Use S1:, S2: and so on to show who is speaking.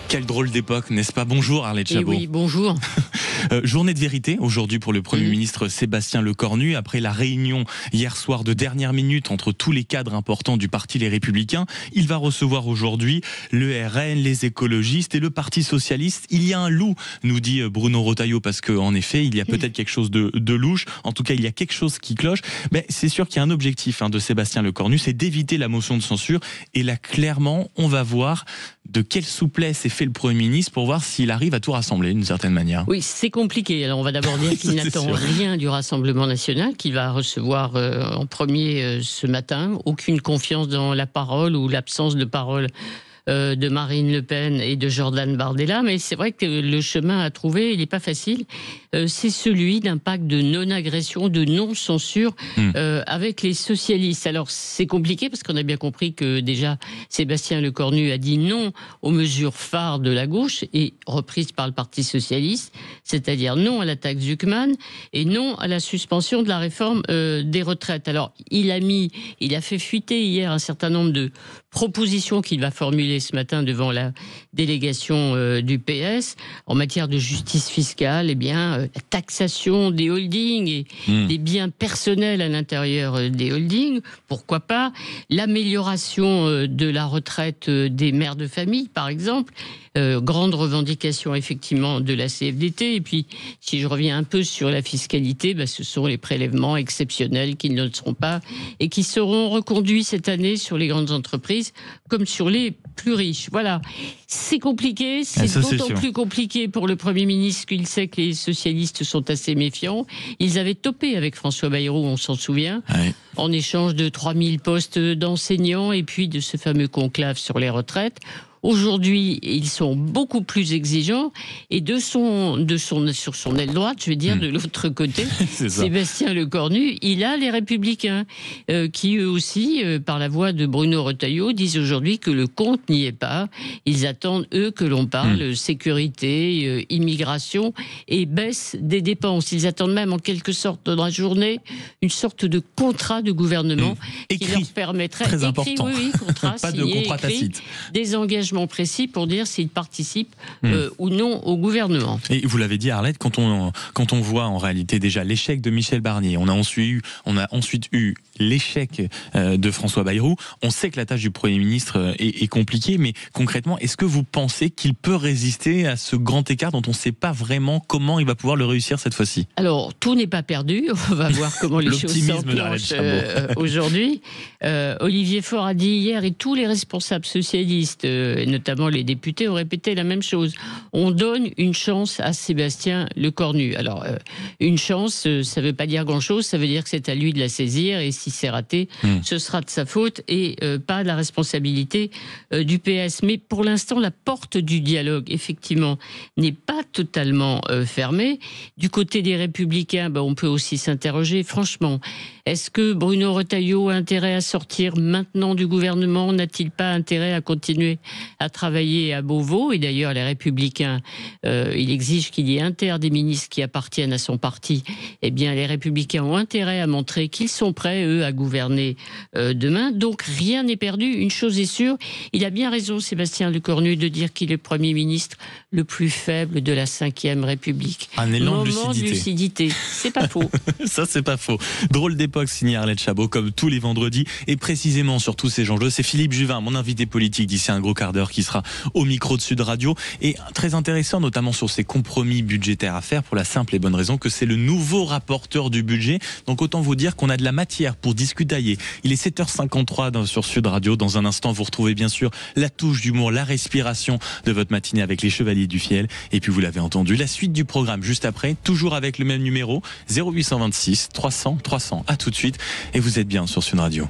S1: Quelle drôle d'époque, n'est-ce pas? Bonjour Arlette Chabot.
S2: Oui, bonjour.
S1: Journée de vérité aujourd'hui pour le Premier ministre Sébastien Lecornu. Après la réunion hier soir de dernière minute entre tous les cadres importants du parti Les Républicains, il va recevoir aujourd'hui le RN, les écologistes et le Parti Socialiste. Il y a un loup, nous dit Bruno Retailleau, parce qu'en effet, il y a peut-être quelque chose de louche. En tout cas, il y a quelque chose qui cloche. Mais c'est sûr qu'il y a un objectif de Sébastien Lecornu, c'est d'éviter la motion de censure. Et là, clairement, on va voir de quelle souplesse est fait le Premier ministre pour voir s'il arrive à tout rassembler d'une certaine manière.
S2: Oui, c'est compliqué. Alors on va d'abord dire qu'il n'attend rien du Rassemblement national, qu'il va recevoir en premier ce matin. Aucune confiance dans la parole ou l'absence de parole de Marine Le Pen et de Jordan Bardella, mais c'est vrai que le chemin à trouver, il n'est pas facile. C'est celui d'un pacte de non-agression, de non-censure avec les socialistes. Alors c'est compliqué parce qu'on a bien compris que déjà Sébastien Lecornu a dit non aux mesures phares de la gauche et reprises par le Parti socialiste, c'est-à-dire non à la taxe Zuckman et non à la suspension de la réforme des retraites. Alors il a fait fuiter hier un certain nombre de propositions qu'il va formuler ce matin devant la délégation du PS en matière de justice fiscale, la taxation des holdings et des biens personnels à l'intérieur des holdings, pourquoi pas, l'amélioration de la retraite des mères de famille, par exemple, grande revendication effectivement de la CFDT. Et puis, si je reviens un peu sur la fiscalité, ce sont les prélèvements exceptionnels qui ne le seront pas et qui seront reconduits cette année sur les grandes entreprises comme sur les plus riches. Voilà, c'est compliqué, c'est d'autant plus compliqué pour le Premier ministre qu'il sait que les socialistes sont assez méfiants. Ils avaient topé avec François Bayrou, on s'en souvient, en échange de 3000 postes d'enseignants et puis de ce fameux conclave sur les retraites. Aujourd'hui, ils sont beaucoup plus exigeants et sur son aile droite, je vais dire, de l'autre côté, Sébastien Lecornu, il a les Républicains qui eux aussi, par la voix de Bruno Retailleau, disent aujourd'hui que le compte n'y est pas. Ils attendent, eux, que l'on parle sécurité, immigration et baisse des dépenses. Ils attendent même en quelque sorte dans la journée une sorte de contrat de gouvernement qui leur permettrait,
S1: très important,
S2: contrat
S1: pas
S2: signé,
S1: de contrat tacite,
S2: des engagements précis pour dire s'ils participent ou non au gouvernement.
S1: Et vous l'avez dit Arlette, quand on voit en réalité déjà l'échec de Michel Barnier, on a ensuite eu l'échec de François Bayrou, on sait que la tâche du Premier ministre est compliquée, mais concrètement, est-ce que vous pensez qu'il peut résister à ce grand écart dont on ne sait pas vraiment comment il va pouvoir le réussir cette fois-ci?
S2: Alors, tout n'est pas perdu, on va voir comment les choses s'enclenchent aujourd'hui. Olivier Faure a dit hier, et tous les responsables socialistes, et notamment les députés, ont répété la même chose. On donne une chance à Sébastien Lecornu. Alors, une chance, ça ne veut pas dire grand-chose, ça veut dire que c'est à lui de la saisir, et si c'est raté, ce sera de sa faute et pas de la responsabilité du PS. Mais pour l'instant, la porte du dialogue, effectivement, n'est pas totalement fermée. Du côté des Républicains, on peut aussi s'interroger, franchement, est-ce que Bruno Retailleau a intérêt à sortir maintenant du gouvernement? N'a-t-il pas intérêt à continuer à travailler à Beauvau? Et d'ailleurs, les Républicains, il exige qu'il y ait un tiers des ministres qui appartiennent à son parti. Eh bien, les Républicains ont intérêt à montrer qu'ils sont prêts, eux, à gouverner demain. Donc, rien n'est perdu. Une chose est sûre, il a bien raison, Sébastien Lecornu, de dire qu'il est le Premier ministre le plus faible de la Ve République.
S1: Un élan de
S2: lucidité. C'est pas faux.
S1: Ça, c'est pas faux. Drôle d'époque, signé Arlette Chabot, comme tous les vendredis. Et précisément sur tous ces enjeux, c'est Philippe Juvin, mon invité politique d'ici un gros quart d'heure, qui sera au micro de Sud Radio. Et très intéressant, notamment sur ces compromis budgétaires à faire, pour la simple et bonne raison que c'est le nouveau rapporteur du budget. Donc autant vous dire qu'on a de la matière pour discutailler. Il est 7h53 sur Sud Radio. Dans un instant, vous retrouvez bien sûr la touche d'humour, la respiration de votre matinée avec les Chevaliers du Fiel. Et puis vous l'avez entendu, la suite du programme juste après, toujours avec le même numéro, 0826 300 300. À tout de suite. Et vous êtes bien sur Sud Radio.